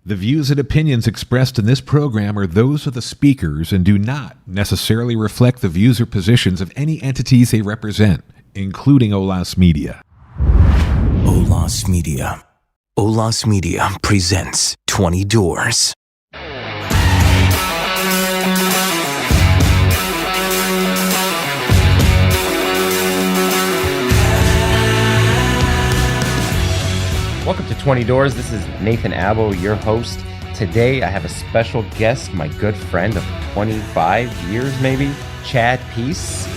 The views and opinions expressed in this program are those of the speakers and do not necessarily reflect the views or positions of any entities they represent, including OLAS Media. OLAS Media. OLAS Media presents 20 Doors. Welcome to 20 Doors. This is Nathan Abbo, your host. Today I have a special guest, my good friend of 25 years maybe, Chad Peace.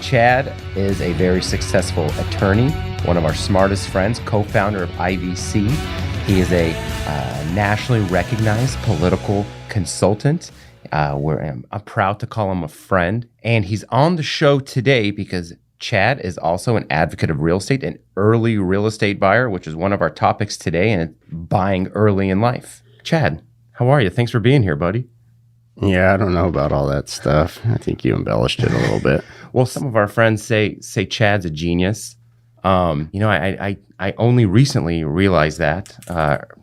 Chad is a very successful attorney, one of our smartest friends, co-founder of IVC. He is a nationally recognized political consultant. I'm proud to call him a friend. And he's on the show today because Chad is also an advocate of real estate, an early real estate buyer, which is one of our topics today, and buying early in life. Chad, how are you? Thanks for being here, buddy. Yeah, I don't know about all that stuff. I think you embellished it a little bit. Well, some of our friends say Chad's a genius. I only recently realized that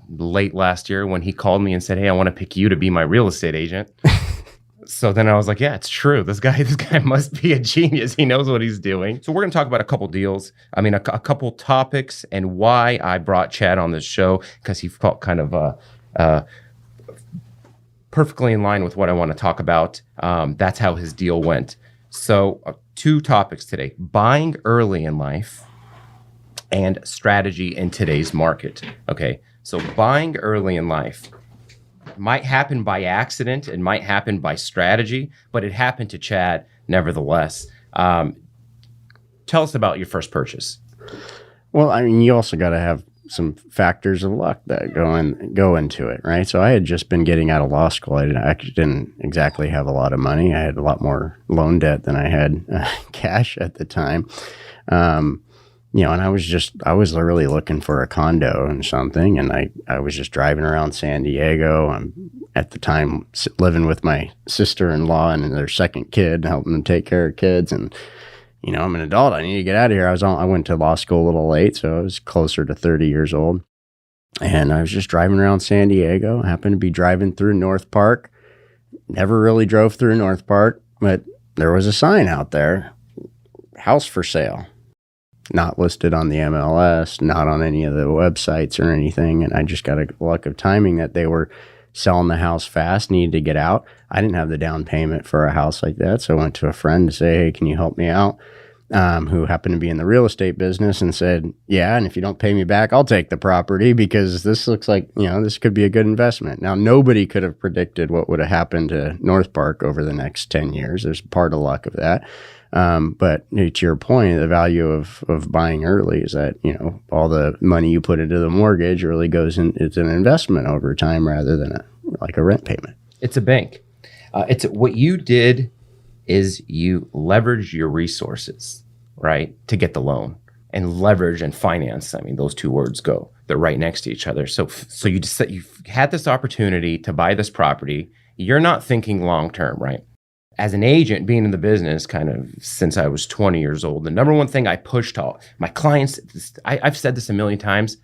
late last year when he called me and said, "Hey, I want to pick you to be my real estate agent." So then I was like, yeah, it's true. This guy must be a genius. He knows what he's doing. So we're going to talk about a couple deals. A couple topics and why I brought Chad on this show, because he felt kind of perfectly in line with what I want to talk about. That's how his deal went. So two topics today: buying early in life and strategy in today's market. Okay, so buying early in life might happen by accident, it might happen by strategy, but it happened to Chad nevertheless. Tell us about your first purchase. Well, I mean, you also got to have some factors of luck that go into it, right? So I had just been getting out of law school. I didn't exactly have a lot of money. I had a lot more loan debt than I had cash at the time. And I was literally looking for a condo and something, and I was just driving around San Diego. I'm at the time living with my sister-in-law and their second kid, helping them take care of kids. And, I'm an adult. I need to get out of here. I went to law school a little late, so I was closer to 30 years old. And I was just driving around San Diego, happened to be driving through North Park. Never really drove through North Park, but there was a sign out there, house for sale. Not listed on the MLS, not on any of the websites or anything. And I just got a luck of timing that they were selling the house fast, needed to get out. I didn't have the down payment for a house like that. So I went to a friend to say, "Hey, can you help me out?" Who happened to be in the real estate business, and said, "Yeah, and if you don't pay me back, I'll take the property because this looks like, this could be a good investment." Now, nobody could have predicted what would have happened to North Park over the next 10 years. There's part of luck of that. But to your point, the value of buying early is that, all the money you put into the mortgage really goes in, it's an investment over time rather than a rent payment. It's a bank. What you did is you leveraged your resources, right, to get the loan. And leverage and finance, those two words they're right next to each other. So you had this opportunity to buy this property. You're not thinking long-term, right? As an agent, being in the business kind of since I was 20 years old, the number one thing I push to my clients, I've said this a million times,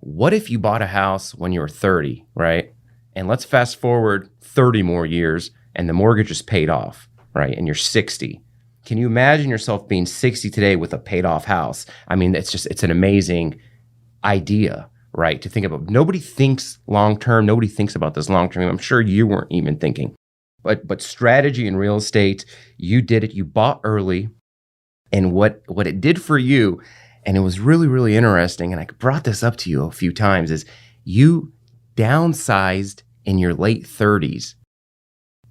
what if you bought a house when you were 30, right? And let's fast forward 30 more years and the mortgage is paid off, right? And you're 60. Can you imagine yourself being 60 today with a paid off house? It's an amazing idea, right? To think about. Nobody thinks long-term. Nobody thinks about this long-term. I'm sure you weren't even thinking. But strategy in real estate, you did it. You bought early, and what it did for you, and it was really, really interesting, and I brought this up to you a few times, is you downsized in your late 30s.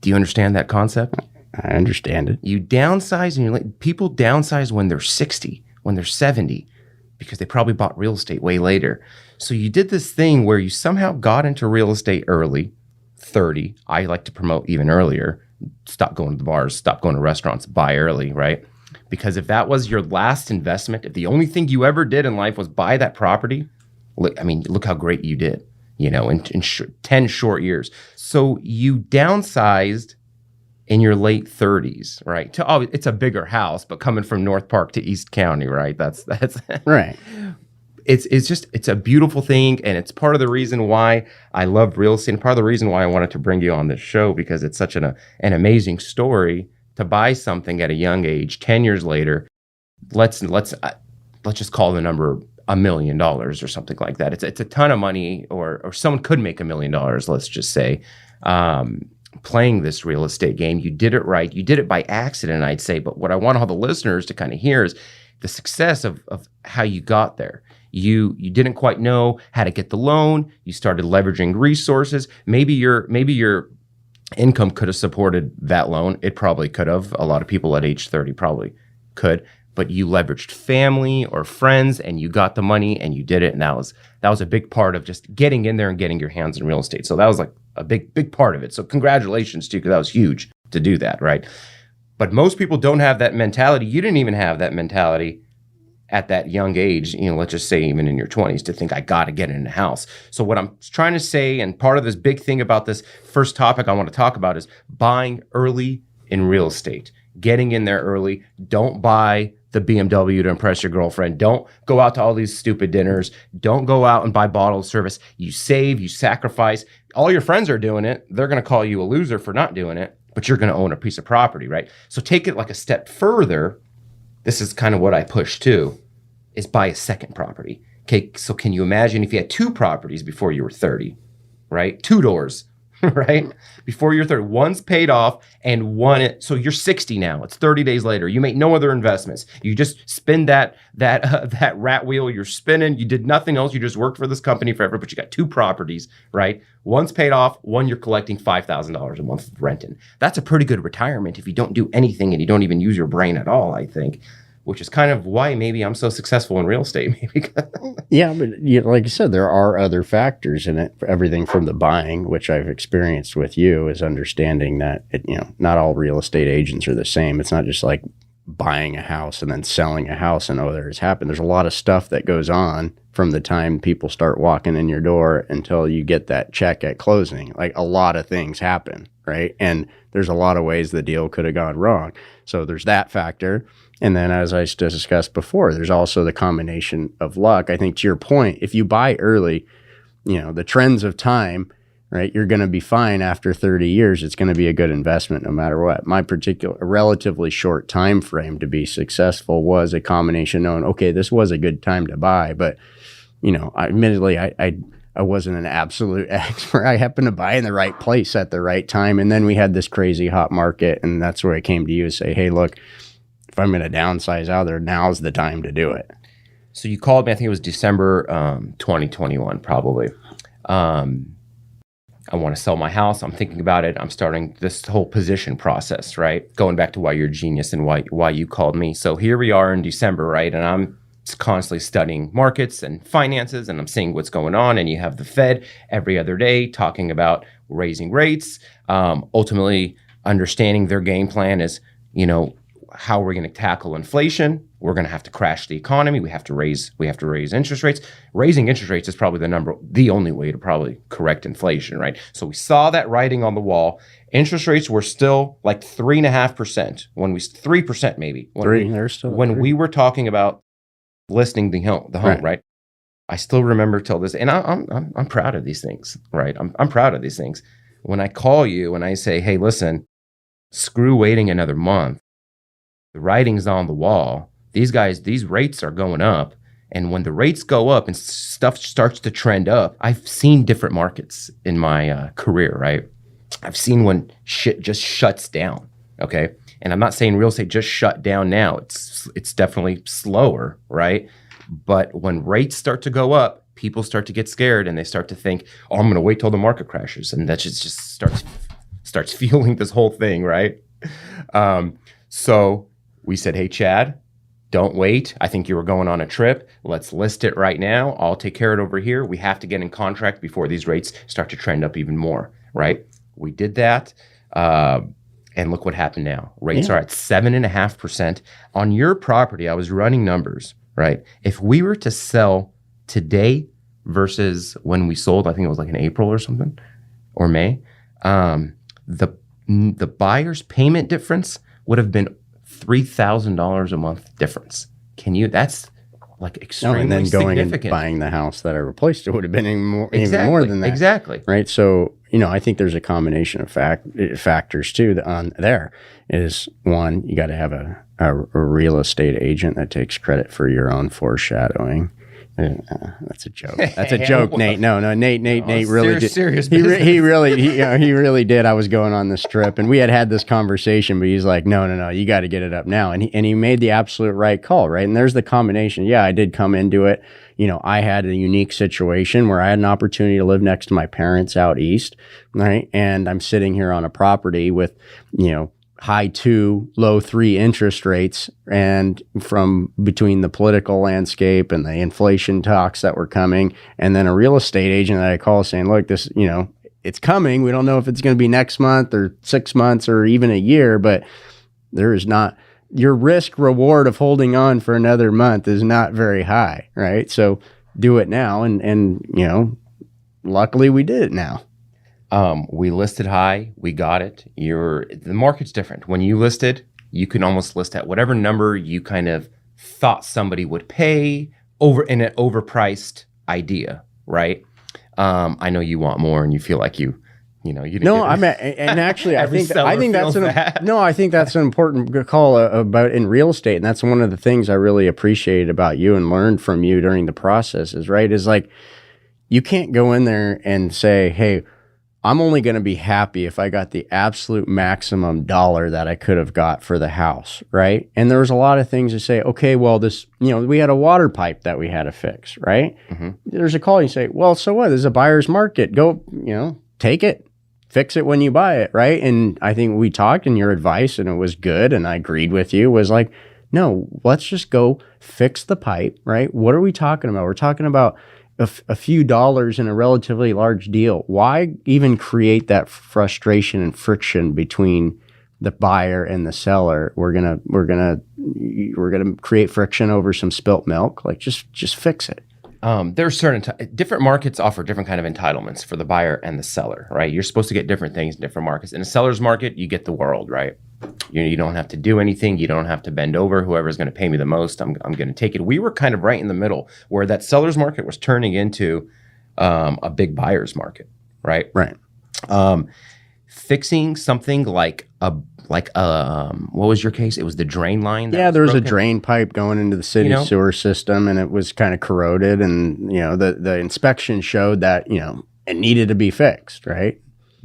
Do you understand that concept? I understand it. You downsize in your people downsize when they're 60, when they're 70, because they probably bought real estate way later. So you did this thing where you somehow got into real estate early. 30. I like to promote even earlier. Stop going to the bars, stop going to restaurants, buy early, right? Because if that was your last investment, if the only thing you ever did in life was buy that property, look how great you did, in 10 short years. So you downsized in your late 30s, right? It's a bigger house, but coming from North Park to East County, right? That's right. it's a beautiful thing, and it's part of the reason why I love real estate, and part of the reason why I wanted to bring you on this show, because it's such an amazing story to buy something at a young age. 10 years later, let's just call the number $1 million or something like that. It's a ton of money, or someone could make $1 million. Let's just say, playing this real estate game. You did it right. You did it by accident, I'd say. But what I want all the listeners to kind of hear is the success of how you got there. You didn't quite know how to get the loan. You started leveraging resources. Maybe your income could have supported that loan. It probably could have. A lot of people at age 30 probably could. But you leveraged family or friends, and you got the money, and you did it. And that was a big part of just getting in there and getting your hands in real estate. So that was like a big part of it. So congratulations to you, because that was huge to do that, right? But most people don't have that mentality. You didn't even have that mentality at that young age, let's just say even in your 20s, to think I got to get in a house. So what I'm trying to say, and part of this big thing about this first topic I want to talk about, is buying early in real estate, getting in there early. Don't buy the BMW to impress your girlfriend. Don't go out to all these stupid dinners. Don't go out and buy bottled service. You save, you sacrifice. All your friends are doing it. They're going to call you a loser for not doing it, but you're going to own a piece of property, right? So take it like a step further. This is kind of what I push too, is buy a second property. Okay, so can you imagine if you had 2 properties before you were 30, right? 2 doors, right? Before you're 30, one's paid off and so you're 60 now. It's 30 days later. You make no other investments. You just spin that rat wheel you're spinning. You did nothing else. You just worked for this company forever, but you got 2 properties, right? One's paid off. One you're collecting $5,000 a month renting. That's a pretty good retirement if you don't do anything and you don't even use your brain at all, I think. Which is kind of why maybe I'm so successful in real estate. Maybe. Yeah, but like you said, there are other factors in it. Everything from the buying, which I've experienced with you, is understanding that not all real estate agents are the same. It's not just like buying a house and then selling a house and there has happened. There's a lot of stuff that goes on from the time people start walking in your door until you get that check at closing. Like, a lot of things happen, right? And there's a lot of ways the deal could have gone wrong. So there's that factor. And then, as I discussed before, there's also the combination of luck. I think, to your point, if you buy early, the trends of time, right, you're going to be fine after 30 years. It's going to be a good investment no matter what. My particular relatively short time frame to be successful was a combination knowing, okay, this was a good time to buy. But, admittedly, I wasn't an absolute expert. I happened to buy in the right place at the right time. And then we had this crazy hot market. And that's where I came to you and say, hey, look, if I'm going to downsize out there, now's the time to do it. So you called me, I think it was December 2021, probably. I want to sell my house. I'm thinking about it. I'm starting this whole position process, right? Going back to why you're a genius and why you called me. So here we are in December, right? And I'm constantly studying markets and finances, and I'm seeing what's going on. And you have the Fed every other day talking about raising rates, ultimately understanding their game plan is, how we're going to tackle inflation. We're going to have to crash the economy. We have to raise interest rates. Raising interest rates is probably the only way to probably correct inflation, right? So we saw that writing on the wall. Interest rates were still like 3.5% 3% maybe. When we were talking about listing the home, right? I still remember till this, and I'm proud of these things, right? I'm proud of these things. When I call you and I say, hey, listen, screw waiting another month. The writing's on the wall. These rates are going up. And when the rates go up and stuff starts to trend up, I've seen different markets in my career, right? I've seen when shit just shuts down, okay? And I'm not saying real estate just shut down now. It's definitely slower, right? But when rates start to go up, people start to get scared and they start to think, oh, I'm going to wait till the market crashes. And that just starts fueling this whole thing, right? So we said, hey, Chad, don't wait. I think you were going on a trip. Let's list it right now. I'll take care of it over here. We have to get in contract before these rates start to trend up even more, right? We did that. And look what happened now. Rates are at 7.5%. On your property, I was running numbers, right? If we were to sell today versus when we sold, I think it was like in April or something, or May, the buyer's payment difference would have been $3,000 a month difference. That's like No, extremely and then going and significant. buying the house that I replaced, it would have been even more than that. Exactly. Right. So, I think there's a combination of factors too on there. Is one, you got to have a real estate agent that takes credit for your own foreshadowing. That's a joke. That's a joke, Nate. No, Nate really did. Serious He business. he really did. I was going on this trip, and we had this conversation, but he's like, no, you got to get it up now, and he made the absolute right call, right? And there's the combination. Yeah, I did come into it. I had a unique situation where I had an opportunity to live next to my parents out east, right? And I'm sitting here on a property with, high 2, low 3 interest rates, and from between the political landscape and the inflation talks that were coming, and then a real estate agent that I call saying, look, this, it's coming. We don't know if it's going to be next month or 6 months or even a year, but there is not, your risk reward of holding on for another month is not very high, right? So do it now. And luckily we did it now. We listed high, we got it. The market's different. When you listed, you can almost list at whatever number you kind of thought somebody would pay in an overpriced idea, right? I know you want more, and you feel like you didn't. No, get and actually, I Every think seller that's feels that. I think that's an important call about in real estate, and that's one of the things I really appreciated about you and learned from you during the process. Is like you can't go in there and say, hey, I'm only going to be happy if I got the absolute maximum dollar that I could have got for the house, right? And there was a lot of things to say, okay, well, this, we had a water pipe that we had to fix, right? Mm-hmm. There's a call, you say, well, so what? There's a buyer's market. Go, take it, fix it when you buy it, right? And I think we talked, and your advice, and it was good, and I agreed with you, was like, no, let's just go fix the pipe, right? What are we talking about? We're talking about a few dollars in a relatively large deal. Why even create that frustration and friction between the buyer and the seller? We're gonna create friction over some spilt milk. Like just fix it. There's certain different markets offer different kind of entitlements for the buyer and the seller, right? You're supposed to get different things in different markets. In a seller's market, you get the world, right? You don't have to do anything. You don't have to bend over. Whoever's going to pay me the most, I'm going to take it. We were kind of right in the middle, where that seller's market was turning into a big buyer's market, right? Right. Fixing something like what was your case? It was the drain line. There was a drain pipe going into the city sewer system, and it was kind of corroded, and the inspection showed that it needed to be fixed, right?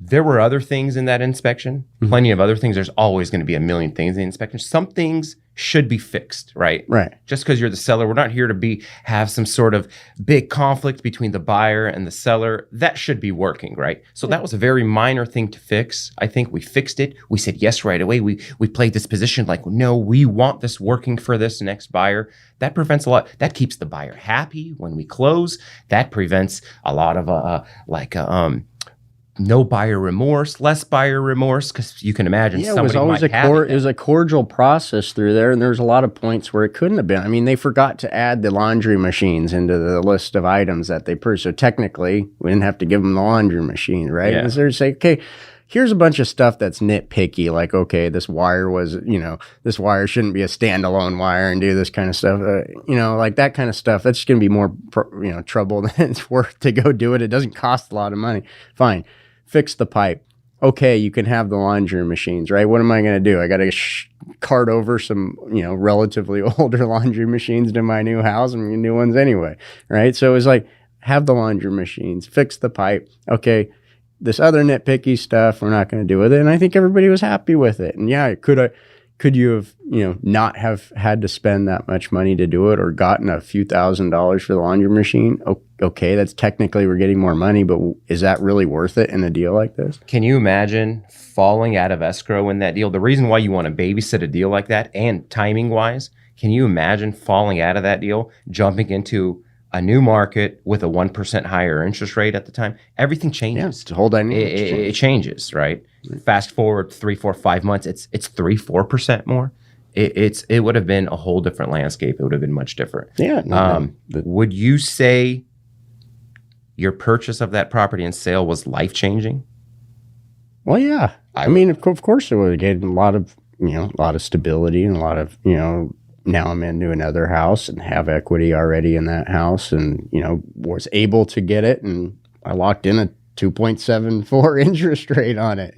There were other things in that inspection, plenty of other things. There's always going to be a million things in the inspection. Some things should be fixed, right? Right. Just because you're the seller, we're not here to have some sort of big conflict between the buyer and the seller. That should be working, right? So that was a very minor thing to fix. I think we fixed it. We said yes right away. We played this position like, no, we want this working for this next buyer. That prevents a lot. That keeps the buyer happy when we close. That prevents a lot of no buyer remorse, less buyer remorse, because you can imagine it was always it was a cordial process through there, and there's a lot of points where it couldn't have been. I mean, they forgot to add the laundry machines into the list of items that they purchased. So technically, we didn't have to give them the laundry machine, right? Yeah. And so they say, okay, here's a bunch of stuff that's nitpicky, like, okay, this wire shouldn't be a standalone wire and do this kind of stuff, like that kind of stuff. That's just going to be more, trouble than it's worth to go do it. It doesn't cost a lot of money. Fine. Fix the pipe. Okay, you can have the laundry machines, right? What am I going to do? I got to cart over some, relatively older laundry machines to my new house and new ones anyway, right? So it was like, have the laundry machines, fix the pipe. Okay, this other nitpicky stuff, we're not going to do with it. And I think everybody was happy with it. And yeah, could you have, not have had to spend that much money to do it, or gotten a few $1,000s for the laundry machine? Okay, that's technically we're getting more money, but is that really worth it in a deal like this? Can you imagine falling out of escrow in that deal? The reason why you want to babysit a deal like that, and timing wise, can you imagine falling out of that deal, jumping into a new market with a 1% higher interest rate at the time? Everything changes. Yeah, it's a whole dynamic. It changes, right? Fast forward 3, 4, 5 months, it's 3-4% more. It would have been a whole different landscape. It would have been much different. Yeah. Would you say your purchase of that property and sale was life changing? Well, yeah. I mean, of course, it would have gained a lot of stability and a lot of now I'm into another house and have equity already in that house, and was able to get it, and I locked in a 2.74 interest rate on it.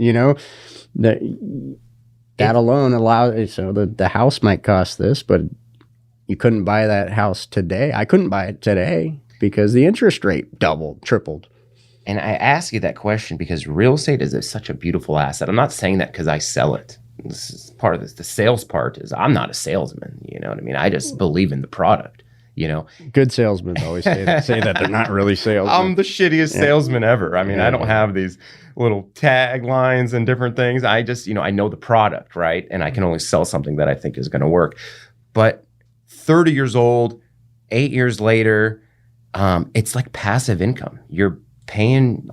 That alone allows, so the house might cost this, but you couldn't buy that house today. I couldn't buy it today because the interest rate doubled, tripled. And I ask you that question because real estate is such a beautiful asset. I'm not saying that because I sell it. This is part of this. The sales part is I'm not a salesman. You know what I mean? I just believe in the product. Good salesmen always say that they're not really salesmen. I'm the shittiest salesman ever. I mean, I don't have these little taglines and different things. I just, I know the product, right? And I can only sell something that I think is going to work. But 30 years old, 8 years later, it's like passive income. You're paying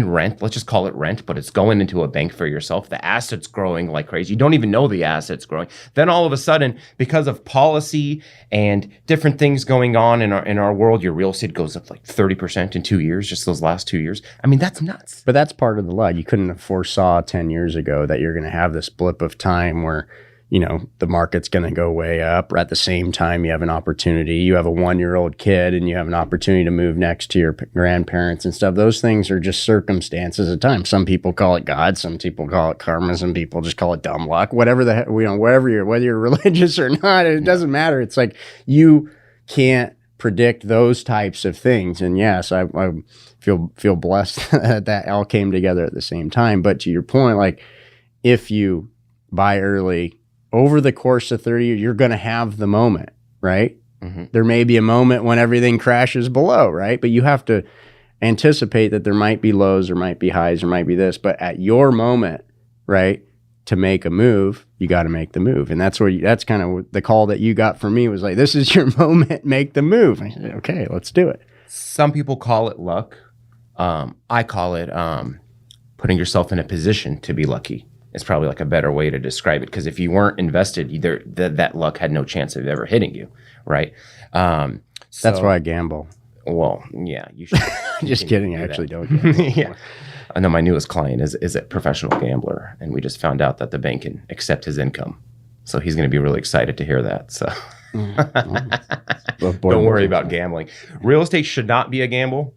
rent. Let's just call it rent, but it's going into a bank for yourself. The asset's growing like crazy. You don't even know the asset's growing. Then all of a sudden, because of policy and different things going on in our world, your real estate goes up like 30% in 2 years, just those last 2 years. I mean, that's nuts. But that's part of the luck. You couldn't have foresaw 10 years ago that you're going to have this blip of time where the market's going to go way up. Or at the same time, you have an opportunity. You have a 1-year-old kid and you have an opportunity to move next to your grandparents and stuff. Those things are just circumstances of time. Some people call it God. Some people call it karma. Some people just call it dumb luck. Whatever the heck, whether you're religious or not, it doesn't matter. It's like you can't predict those types of things. And yes, I feel blessed that all came together at the same time. But to your point, like if you buy early, over the course of 30 years, you're going to have the moment, right? Mm-hmm. There may be a moment when everything crashes below, right? But you have to anticipate that there might be lows, there might be highs, there might be this. But at your moment, right, to make a move, you got to make the move. And that's kind of the call that you got from me was like, this is your moment, make the move. And I said, okay, let's do it. Some people call it luck. I call it putting yourself in a position to be lucky. It's probably like a better way to describe it, because if you weren't invested, either that luck had no chance of ever hitting you, right? That's why I gamble. Well, yeah, you should. Just kidding. I actually don't gamble. Yeah. I know my newest client is a professional gambler, and we just found out that the bank can accept his income. So he's going to be really excited to hear that. So don't worry about gambling. Real estate should not be a gamble.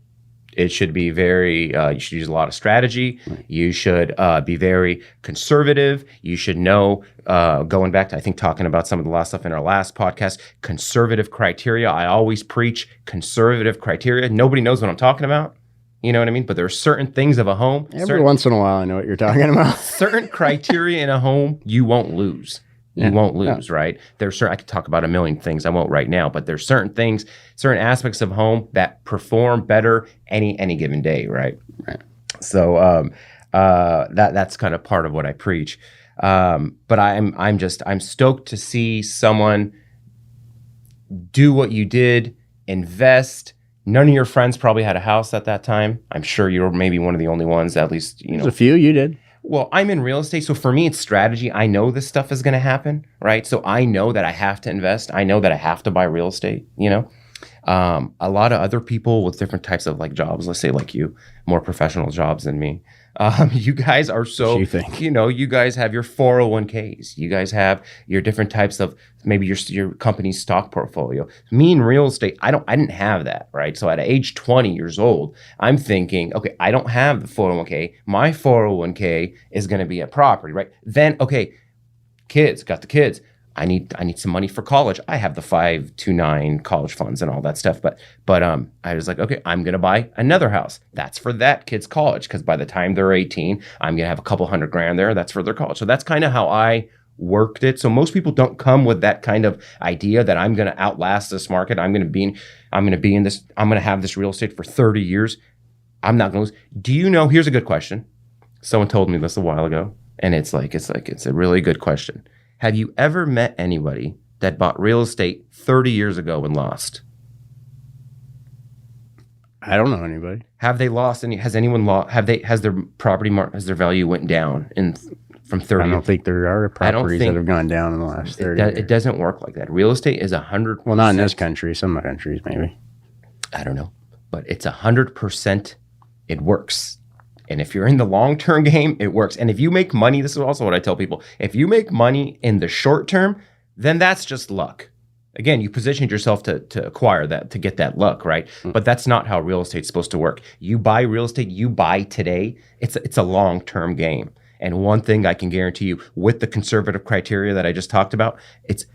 It should be you should use a lot of strategy. Right. You should be very conservative. You should know, going back to, I think, talking about some of the last stuff in our last podcast, conservative criteria. I always preach conservative criteria. Nobody knows what I'm talking about. You know what I mean? But there are certain things of a home. Every once in a while, I know what you're talking about. Certain criteria in a home, you won't lose. You won't lose, right? There's certain, I could talk about a million things. I won't right now, but there's certain things, certain aspects of home that perform better any given day, right? Right. So that's kind of part of what I preach. But I'm stoked to see someone do what you did, invest. None of your friends probably had a house at that time. I'm sure you were maybe one of the only ones, at least, There's a few you did. Well, I'm in real estate, so for me, it's strategy. I know this stuff is going to happen, right? So I know that I have to invest. I know that I have to buy real estate, A lot of other people with different types of like jobs, let's say like you, more professional jobs than me. You guys are so, you guys have your 401ks. You guys have your different types of maybe your company's stock portfolio. Me in real estate, I didn't have that, right? So at age 20 years old, I'm thinking, okay, I don't have the 401k. My 401k is going to be a property, right? Then, okay, got the kids. I need some money for college. I have the 529 college funds and all that stuff. But I was like, okay, I'm going to buy another house. That's for that kid's college, because by the time they're 18, I'm going to have a couple $100,000 there. That's for their college. So that's kind of how I worked it. So most people don't come with that kind of idea that I'm going to outlast this market. I'm going to have this real estate for 30 years. I'm not going to lose. Do you know, here's a good question. Someone told me this a while ago, and it's a really good question. Have you ever met anybody that bought real estate 30 years ago and lost? I don't know anybody. Have they lost any? Has anyone lost? Has their property has their value went down from 30? I don't think there are properties that have gone down in the last 30 years. It doesn't work like that. Real estate is 100%. Well, not in this country. Some countries maybe. I don't know, but it's 100%. It works. And if you're in the long-term game, it works. And if you make money, this is also what I tell people. If you make money in the short term, then that's just luck. Again, you positioned yourself to acquire that, to get that luck, right? But that's not how real estate's supposed to work. You buy real estate, you buy today. It's a long-term game. And one thing I can guarantee you, with the conservative criteria that I just talked about, it's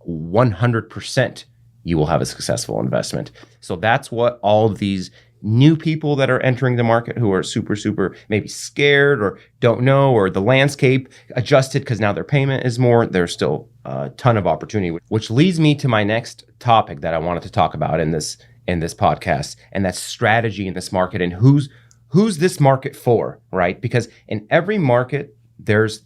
100% you will have a successful investment. So that's what all of these new people that are entering the market who are super maybe scared or don't know, or the landscape adjusted because now their payment is more, there's still a ton of opportunity, which leads me to my next topic that I wanted to talk about in this podcast, and that's strategy in this market and who's this market for, right? Because in every market, there's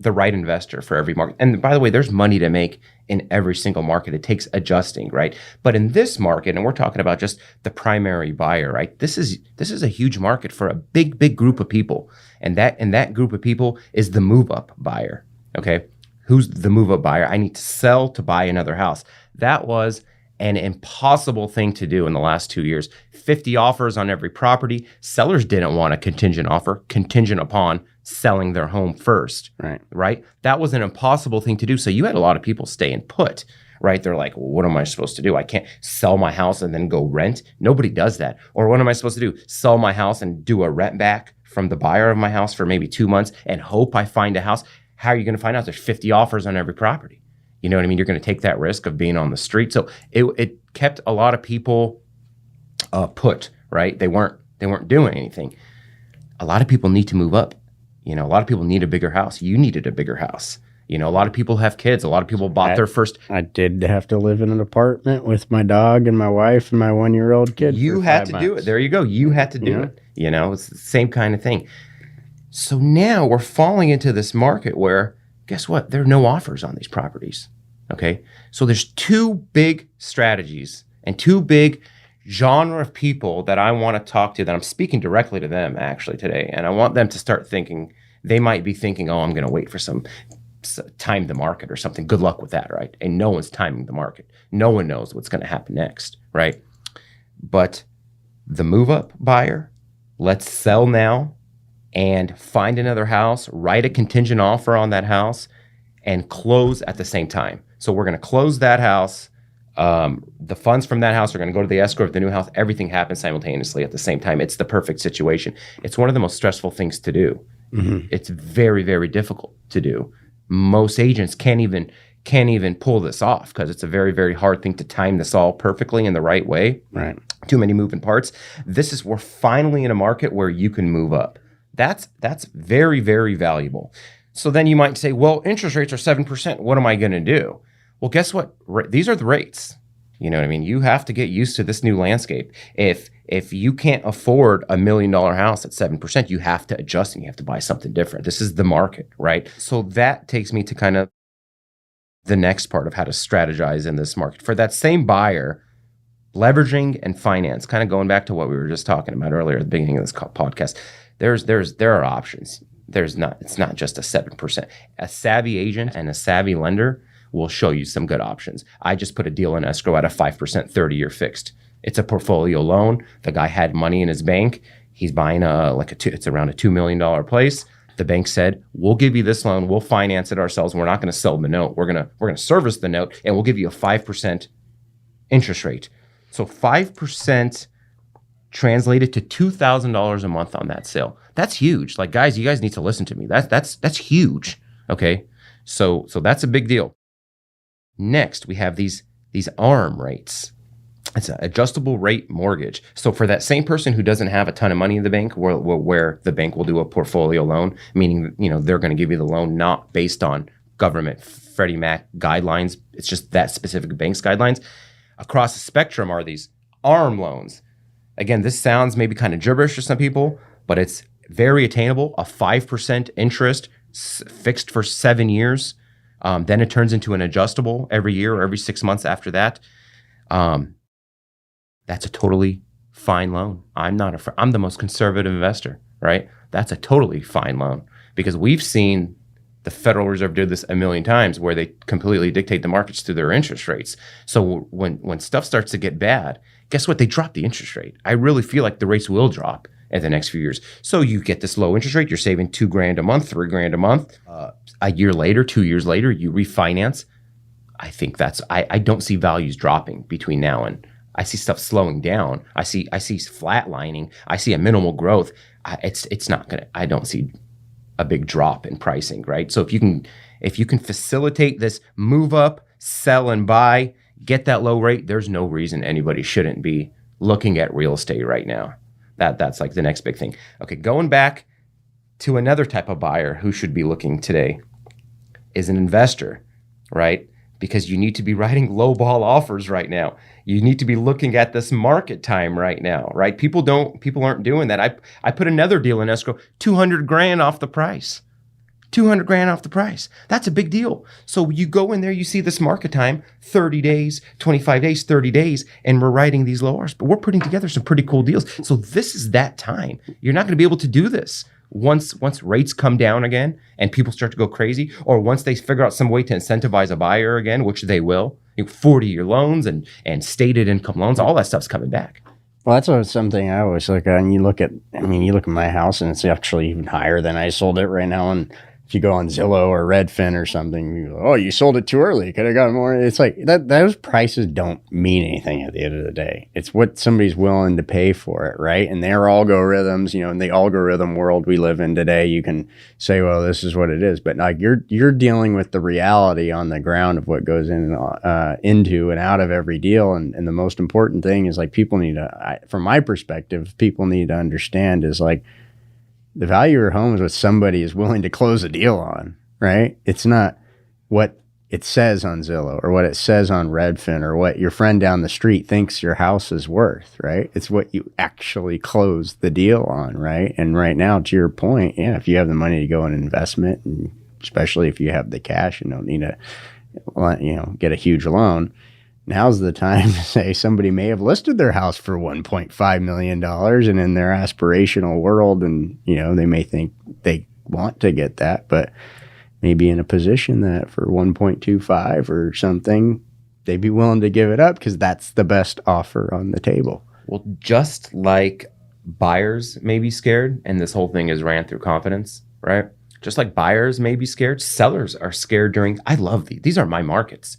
the right investor for every market. And by the way, there's money to make in every single market. It takes adjusting, right? But in this market, and we're talking about just the primary buyer, right? This is a huge market for a big group of people. And that group of people is the move-up buyer, okay? Who's the move-up buyer? I need to sell to buy another house. That was an impossible thing to do in the last 2 years. 50 offers on every property. Sellers didn't want a contingent offer, contingent upon selling their home first, right? That was an impossible thing to do. So you had a lot of people staying put, right? They're like, well, what am I supposed to do? I can't sell my house and then go rent. Nobody does that. Or what am I supposed to do? Sell my house and do a rent back from the buyer of my house for maybe 2 months and hope I find a house. How are you going to find out there's 50 offers on every property? You know what I mean? You're going to take that risk of being on the street. So it kept a lot of people put, right? They weren't doing anything. A lot of people need to move up. You know, a lot of people need a bigger house. You needed a bigger house. You know, a lot of people have kids. A lot of people bought their first. I did have to live in an apartment with my dog and my wife and my 1-year-old kid. You had to do it. There you go. You had to do it. You know, it's the same kind of thing. So now we're falling into this market where, guess what? There are no offers on these properties. Okay. So there's two big strategies and two big genre of people that I want to talk to, that I'm speaking directly to them actually today. And I want them to start thinking, they might be thinking, oh, I'm going to wait for some time the market or something. Good luck with that, right? And no one's timing the market. No one knows what's going to happen next, right? But the move-up buyer, let's sell now and find another house, write a contingent offer on that house, and close at the same time. So we're going to close that house. The funds from that house are going to go to the escrow of the new house. Everything happens simultaneously at the same time. It's the perfect situation. It's one of the most stressful things to do. Mm-hmm. It's very, very difficult to do. Most agents can't even pull this off because it's a very, very hard thing to time this all perfectly in the right way. Right. Too many moving parts. We're finally in a market where you can move up. That's very, very valuable. So then you might say, well, interest rates are 7%. What am I going to do? Well, guess what? These are the rates. You know what I mean? You have to get used to this new landscape. If you can't afford $1 million house at 7%, you have to adjust and you have to buy something different. This is the market, right? So that takes me to kind of the next part of how to strategize in this market. For that same buyer, leveraging and finance, kind of going back to what we were just talking about earlier at the beginning of this podcast, there are options. It's not just a 7%. A savvy agent and a savvy lender will show you some good options. I just put a deal in escrow at a 5% 30-year fixed. It's a portfolio loan. The guy had money in his bank. He's buying it's around a $2 million place. The bank said, we'll give you this loan. We'll finance it ourselves. We're not going to sell the note. We're going to service the note, and we'll give you a 5% interest rate. So 5% translated to $2,000 a month on that sale. That's huge. Like, guys, you guys need to listen to me. That's huge. Okay. So that's a big deal. Next, we have these ARM rates. It's an adjustable rate mortgage. So for that same person who doesn't have a ton of money in the bank, where the bank will do a portfolio loan, meaning, you know, they're going to give you the loan not based on government Freddie Mac guidelines. It's just that specific bank's guidelines. Across the spectrum are these ARM loans. Again, this sounds maybe kind of gibberish to some people, but it's very attainable. A 5% interest fixed for 7 years. Then it turns into an adjustable every year or every 6 months after that. That's a totally fine loan. I'm the most conservative investor, right? That's a totally fine loan because we've seen the Federal Reserve do this a million times where they completely dictate the markets through their interest rates. So when stuff starts to get bad, guess what? They drop the interest rate. I really feel like the rates will drop in the next few years. So you get this low interest rate, you're saving $2,000 a month, $3,000 a month. A year later, 2 years later, you refinance I think I don't see values dropping between now and I see stuff slowing down. I see flatlining. I see a minimal growth. It's not gonna. I don't see a big drop in pricing, right? So if you can facilitate this move up, sell and buy, get that low rate, there's no reason anybody shouldn't be looking at real estate right now. That's like the next big thing. Okay, going back to another type of buyer who should be looking today is an investor, right? Because you need to be writing low ball offers right now. You need to be looking at this market time right now, right? People aren't doing that. I put another deal in escrow, 200 grand off the price. 200 grand off the price. That's a big deal. So you go in there, you see this market time, 30 days, 25 days, 30 days, and we're writing these low offers, but we're putting together some pretty cool deals. So this is that time. You're not going to be able to do this once rates come down again and people start to go crazy, or once they figure out some way to incentivize a buyer again, which they will. 40-year loans and stated income loans, all that stuff's coming back. Well, that's something I always look at. And you look at my house, and it's actually even higher than I sold it right now. And if you go on Zillow or Redfin or something, you go, oh, you sold it too early. Could have gotten more. It's like that. Those prices don't mean anything at the end of the day. It's what somebody's willing to pay for it, right? And their algorithms, in the algorithm world we live in today, you can say, well, this is what it is. But like you're dealing with the reality on the ground of what goes into and out of every deal. And the most important thing is like people need to, from my perspective, people need to understand is like, the value of your home is what somebody is willing to close a deal on, right? It's not what it says on Zillow or what it says on Redfin or what your friend down the street thinks your house is worth, right? It's what you actually close the deal on, right? And right now, to your point, yeah, if you have the money to go in investment, and especially if you have the cash and don't need to, get a huge loan, now's the time to say somebody may have listed their house for $1.5 million and in their aspirational world, and, they may think they want to get that, but maybe in a position that for 1.25 or something, they'd be willing to give it up because that's the best offer on the table. Well, just like buyers may be scared, and this whole thing is ran through confidence, right? Just like buyers may be scared, sellers are scared during, I love these. These are my markets.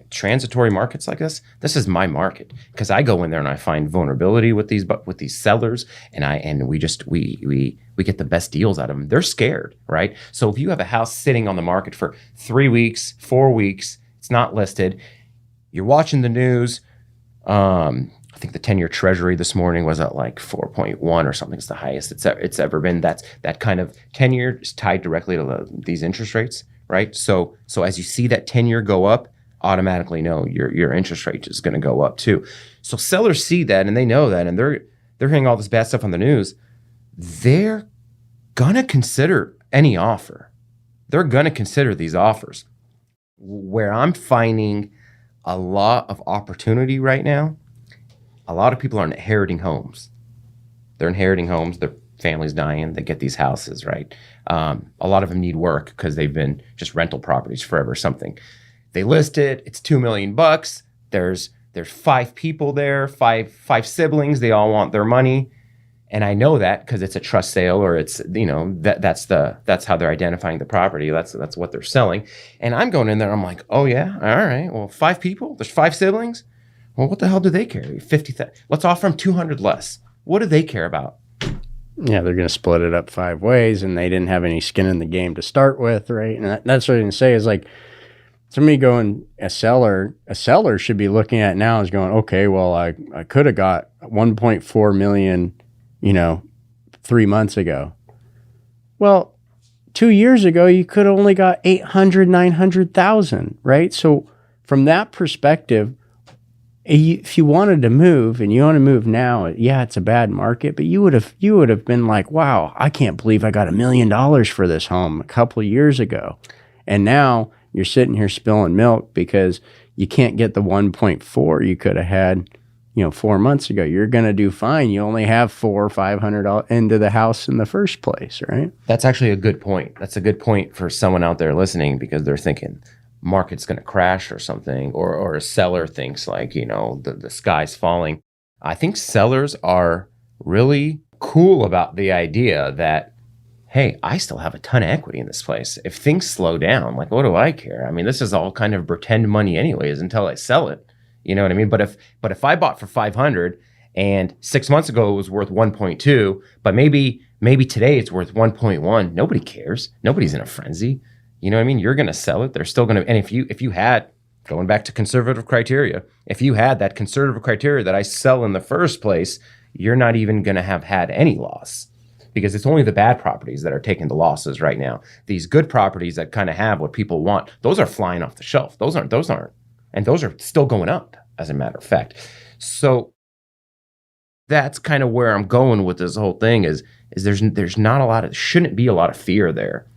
Transitory markets like this is my market, because I go in there and I find vulnerability with these sellers, and we get the best deals out of them. They're scared, right? So if you have a house sitting on the market for 3 weeks, 4 weeks, it's not listed, you're watching the news. I think the 10-year Treasury this morning was at like 4.1 or something. It's the highest it's ever been. That kind of 10-year is tied directly to these interest rates, right? So as you see that 10-year go up, automatically know your interest rate is going to go up too. So sellers see that and they know that, and they're hearing all this bad stuff on the news. They're going to consider any offer. They're going to consider these offers. Where I'm finding a lot of opportunity right now, a lot of people are inheriting homes. They're inheriting homes. Their family's dying. They get these houses, right? A lot of them need work because they've been just rental properties forever or something. They list it. It's $2 million. There's 5 people there, five siblings. They all want their money, and I know that because it's a trust sale, or it's that's how they're identifying the property. That's what they're selling. And I'm going in there. I'm like, oh yeah, all right. Well, 5 people. There's 5 siblings. Well, what the hell do they care? 50,000. Let's offer them 200 less. What do they care about? Yeah, they're going to split it up 5 ways, and they didn't have any skin in the game to start with, right? And that's what I'm going to say is like. Somebody going, a seller should be looking at now is going, okay, well, I could have got 1.4 million, 3 months ago. Well, 2 years ago, you could have only got 900,000, right? So from that perspective, if you wanted to move and you want to move now, yeah, it's a bad market, but you would have been like, wow, I can't believe I got $1 million for this home a couple of years ago. And now you're sitting here spilling milk because you can't get the 1.4 you could have had, 4 months ago. You're going to do fine. You only have $400 or $500 into the house in the first place, right? That's actually a good point. That's a good point for someone out there listening, because they're thinking market's going to crash or something, or a seller thinks like, the sky's falling. I think sellers are really cool about the idea that hey, I still have a ton of equity in this place. If things slow down, like, what do I care? I mean, this is all kind of pretend money anyways until I sell it. You know what I mean? But if I bought for 500 and 6 months ago it was worth 1.2, but maybe today it's worth 1.1, nobody cares. Nobody's in a frenzy. You know what I mean? You're going to sell it. They're still going to, and if you had, going back to conservative criteria, if you had that conservative criteria that I sell in the first place, you're not even going to have had any loss. Because it's only the bad properties that are taking the losses right now. These good properties that kind of have what people want, those are flying off the shelf. Those aren't. And those are still going up, as a matter of fact. So that's kind of where I'm going with this whole thing is there's not a lot of, shouldn't be a lot of fear there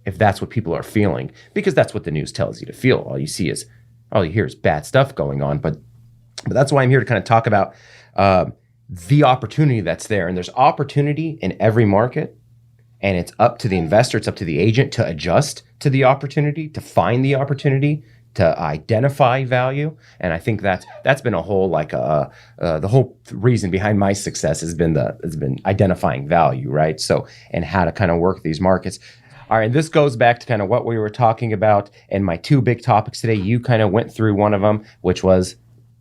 if that's what people are feeling, because that's what the news tells you to feel. All you hear is bad stuff going on. But that's why I'm here to kind of talk about the opportunity that's there. And there's opportunity in every market, and it's up to the investor, it's up to the agent to adjust to the opportunity, to find the opportunity, to identify value. And I think that's been a whole the whole reason behind my success has been identifying value, right? So, and how to kind of work these markets. All right, and this goes back to kind of what we were talking about and my two big topics today. You kind of went through one of them, which was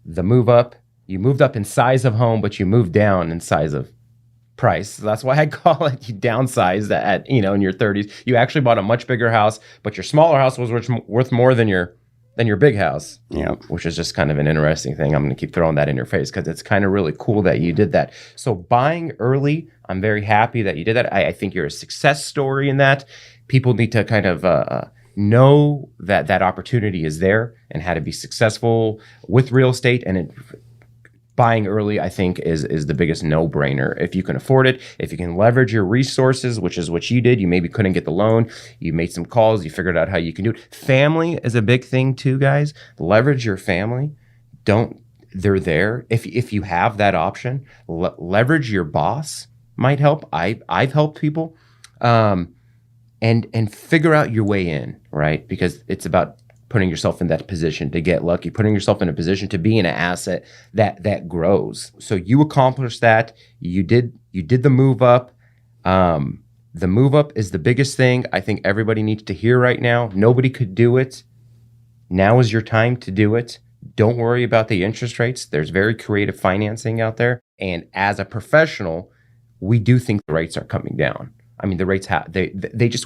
the move up. You moved up in size of home, but you moved down in size of price. So that's why I call it you downsized at in your 30s. You actually bought a much bigger house, but your smaller house was worth more than your big house. Yeah, which is just kind of an interesting thing. I'm going to keep throwing that in your face because it's kind of really cool that you did that. So buying early, I'm very happy that you did that. I think you're a success story in that. People need to kind of know that opportunity is there and how to be successful with real estate. And buying early, I think, is the biggest no-brainer. If you can afford it, if you can leverage your resources, which is what you did, you maybe couldn't get the loan, you made some calls, you figured out how you can do it. Family is a big thing too, guys. Leverage your family. They're there. If you have that option, leverage your boss might help. I've helped people. And figure out your way in, right? Because it's about putting yourself in that position to get lucky, putting yourself in a position to be in an asset that grows. So you accomplished that. You did the move up. The move up is the biggest thing I think everybody needs to hear right now. Nobody could do it. Now is your time to do it. Don't worry about the interest rates. There's very creative financing out there. And as a professional, we do think the rates are coming down. I mean, the rates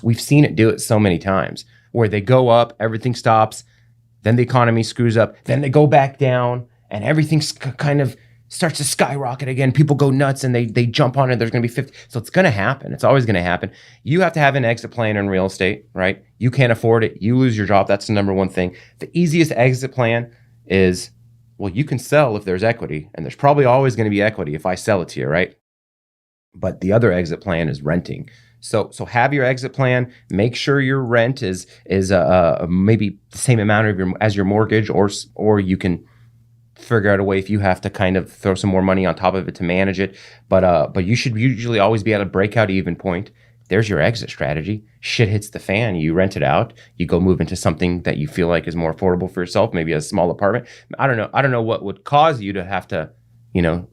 we've seen it do it so many times where they go up, everything stops, then the economy screws up, then they go back down, and everything kind of starts to skyrocket again. People go nuts and they jump on it. There's going to be 50. So it's going to happen. It's always going to happen. You have to have an exit plan in real estate, right? You can't afford it. You lose your job. That's the number one thing. The easiest exit plan is, well, you can sell if there's equity, and there's probably always going to be equity if I sell it to you, right? But the other exit plan is renting. So have your exit plan. Make sure your rent is maybe the same amount as your mortgage, or you can figure out a way if you have to kind of throw some more money on top of it to manage it. But you should usually always be at a breakout even point. There's your exit strategy. Shit hits the fan. You rent it out. You go move into something that you feel like is more affordable for yourself. Maybe a small apartment. I don't know what would cause you to have to,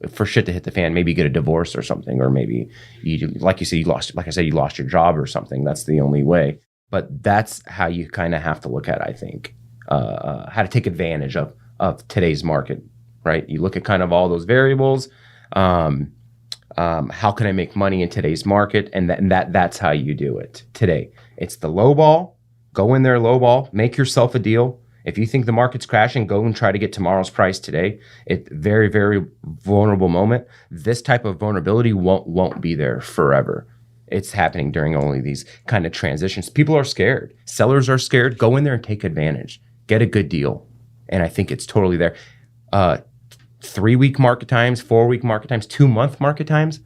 for shit to hit the fan, maybe get a divorce or something, or maybe you lost your job or something. That's the only way. But that's how you kind of have to look at it, I think, how to take advantage of today's market, right? You look at kind of all those variables. How can I make money in today's market? And that's how you do it today. It's the low ball. Go in there, low ball. Make yourself a deal. If you think the market's crashing, go and try to get tomorrow's price today. It's very, very vulnerable moment. This type of vulnerability won't be there forever. It's happening during only these kind of transitions. People are scared. Sellers are scared. Go in there and take advantage. Get a good deal. And I think it's totally there. 3-week market times, 4-week market times, 2-month market times,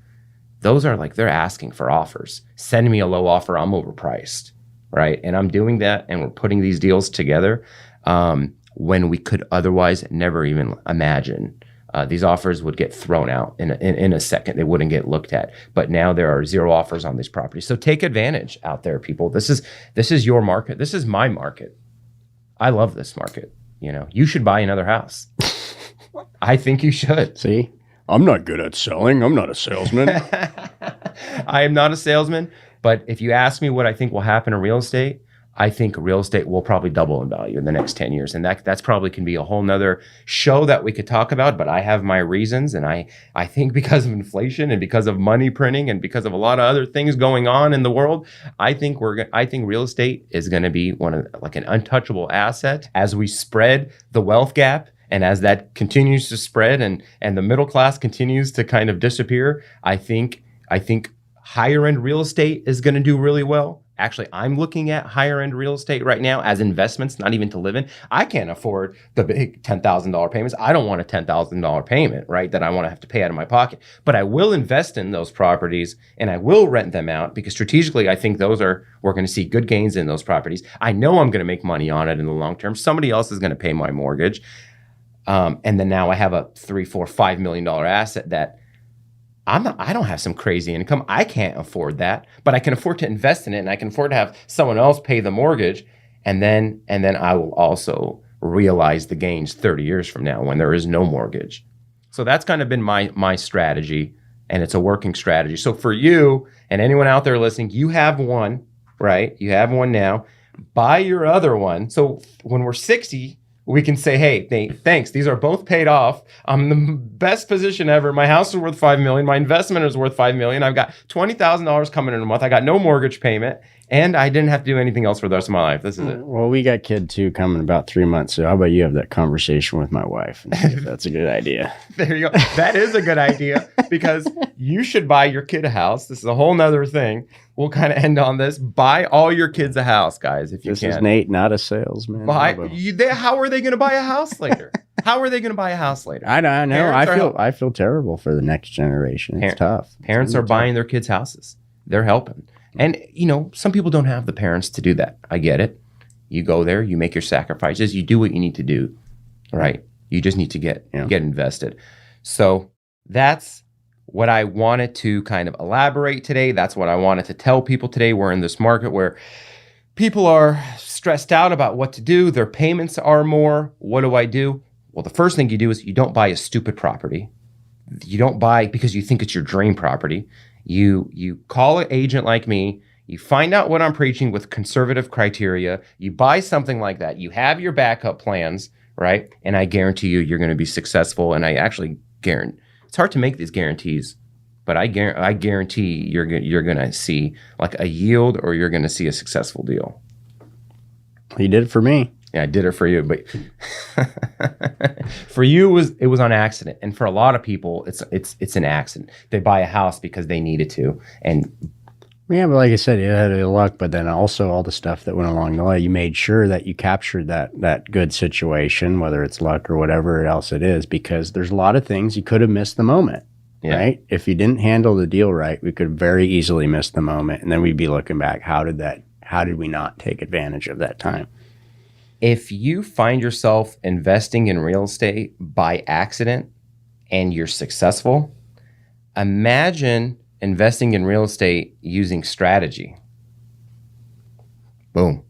those are they're asking for offers. Send me a low offer. I'm overpriced, right? And I'm doing that, and we're putting these deals together when we could otherwise never even imagine. These offers would get thrown out in a second. They wouldn't get looked at. But now there are 0 offers on these properties. So take advantage out there, people. This is your market. This is my market. I love this market. You should buy another house. I think you should. See, I'm not good at selling. I'm not a salesman. I am not a salesman. But if you ask me what I think will happen in real estate, I think real estate will probably double in value in the next 10 years. And that's probably can be a whole nother show that we could talk about, but I have my reasons. And I think because of inflation and because of money printing and because of a lot of other things going on in the world, I think real estate is going to be one of like an untouchable asset as we spread the wealth gap. And as that continues to spread and the middle class continues to kind of disappear, I think higher end real estate is going to do really well. Actually, I'm looking at higher end real estate right now as investments, not even to live in. I can't afford the big $10,000 payments. I don't want a $10,000 payment, right? That I want to have to pay out of my pocket. But I will invest in those properties and I will rent them out because strategically, I think we're going to see good gains in those properties. I know I'm going to make money on it in the long term. Somebody else is going to pay my mortgage. And then now I have a $3, $4, $5 million asset that I don't have some crazy income. I can't afford that, but I can afford to invest in it and I can afford to have someone else pay the mortgage. And then I will also realize the gains 30 years from now when there is no mortgage. So that's kind of been my strategy, and it's a working strategy. So for you and anyone out there listening, you have one, right? You have one now. Buy your other one. So when we're 60, we can say, hey, thanks. These are both paid off. I'm in the best position ever. My house is worth $5 million. My investment is worth $5 million. I've got $20,000 coming in a month. I got no mortgage payment, and I didn't have to do anything else for the rest of my life. This is it. Well, we got kid 2 coming in about 3 months. So how about you have that conversation with my wife and see if that's a good idea? There you go. That is a good idea because you should buy your kid a house. This is a whole nother thing. We'll kind of end on this. Buy all your kids a house, guys, if you can. This is Nate, not a salesman. How are they going to buy a house later? How are they going to buy a house later? I know. I feel terrible for the next generation. It's tough. Parents are buying their kids houses. They're helping. And, some people don't have the parents to do that. I get it. You go there, you make your sacrifices, you do what you need to do, right? You just need to get invested. So that's what I wanted to kind of elaborate today. That's what I wanted to tell people today. We're in this market where people are stressed out about what to do. Their payments are more. What do I do? Well, the first thing you do is you don't buy a stupid property. You don't buy because you think it's your dream property. You call an agent like me. You find out what I'm preaching with conservative criteria. You buy something like that. You have your backup plans, right? And I guarantee you're going to be successful. And I actually guarantee. It's hard to make these guarantees, but I guarantee you're going to see like a yield or you're going to see a successful deal. You did it for me. Yeah, I did it for you, but for you it was on accident, and for a lot of people it's an accident. They buy a house because they needed to, and yeah, but like I said, you had the luck, but then also all the stuff that went along the way. You made sure that you captured that good situation, whether it's luck or whatever else it is, because there's a lot of things you could have missed the moment, right? If you didn't handle the deal right, we could very easily miss the moment, and then we'd be looking back. How did we not take advantage of that time? If you find yourself investing in real estate by accident and you're successful, imagine investing in real estate using strategy. Boom.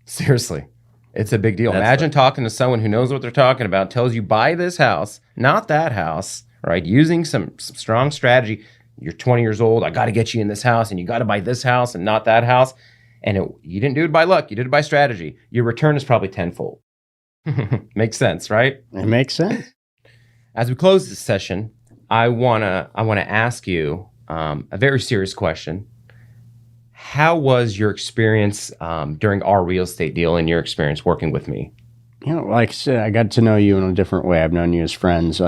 Seriously. It's a big deal. Imagine talking to someone who knows what they're talking about, tells you buy this house, not that house, right? Using some strong strategy. You're 20 years old. I got to get you in this house and you got to buy this house and not that house. And you didn't do it by luck. You did it by strategy. Your return is probably tenfold. Makes sense, right? It makes sense. As we close this session, I wanna ask you a very serious question. How was your experience during our real estate deal and your experience working with me? Like I said, I got to know you in a different way. I've known you as friends,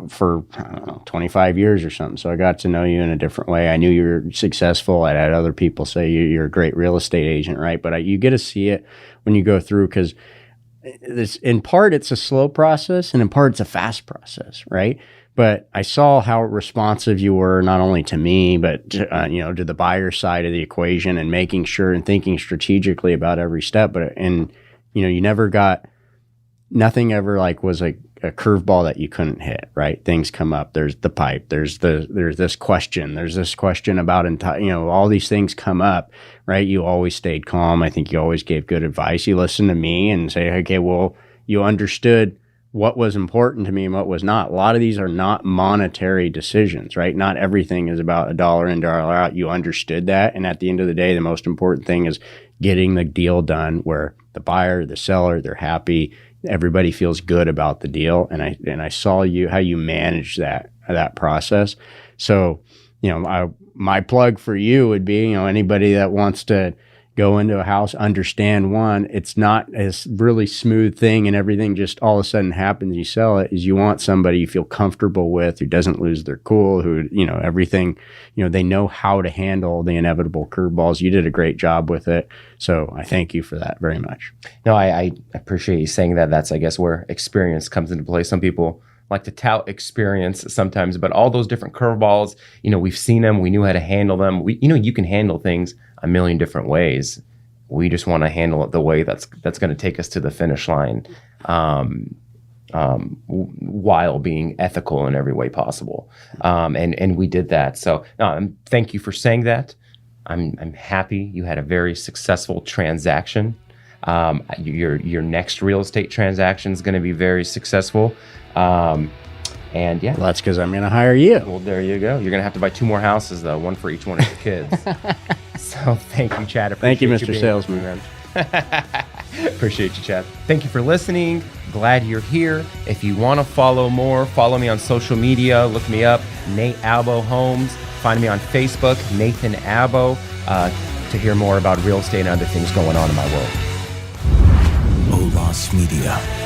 for, I don't know, 25 years or something. So I got to know you in a different way. I knew you were successful. I had other people say you're a great real estate agent, right? But you get to see it when you go through, because in part it's a slow process and in part it's a fast process, right? But I saw how responsive you were, not only to me, but to the buyer side of the equation, and making sure and thinking strategically about every step. Nothing ever was a curveball that you couldn't hit, right? Things come up. There's the pipe. There's this question. There's this question about, all these things come up, right? You always stayed calm. I think you always gave good advice. You listened to me and say, okay, well, you understood what was important to me and what was not. A lot of these are not monetary decisions, right? Not everything is about a dollar in, dollar out. You understood that. And at the end of the day, the most important thing is getting the deal done where the buyer, the seller, they're happy. Everybody feels good about the deal. And I saw how you manage that process. So, my plug for you would be, anybody that wants to go into a house, understand it's not a really smooth thing and everything just all of a sudden happens, you sell it, is you want somebody you feel comfortable with, who doesn't lose their cool, who, everything, they know how to handle the inevitable curveballs. You did a great job with it. So I thank you for that very much. No, I appreciate you saying that. That's, I guess, where experience comes into play. Some people like to tout experience sometimes, but all those different curveballs, we've seen them. We knew how to handle them. You can handle things a million different ways. We just want to handle it the way that's going to take us to the finish line, while being ethical in every way possible. And we did that. So thank you for saying that. I'm happy you had a very successful transaction. Your next real estate transaction is going to be very successful. And yeah, well, that's because I'm going to hire you. Well, there you go. You're going to have to buy 2 more houses, though, one for each one of your kids. So thank you, Chad. Thank you, Mr. Salesman. Appreciate you, Chad. Thank you for listening. Glad you're here. If you want to follow more, follow me on social media. Look me up, Nate Albo Homes. Find me on Facebook, Nathan Albo, to hear more about real estate and other things going on in my world. OLAS Media.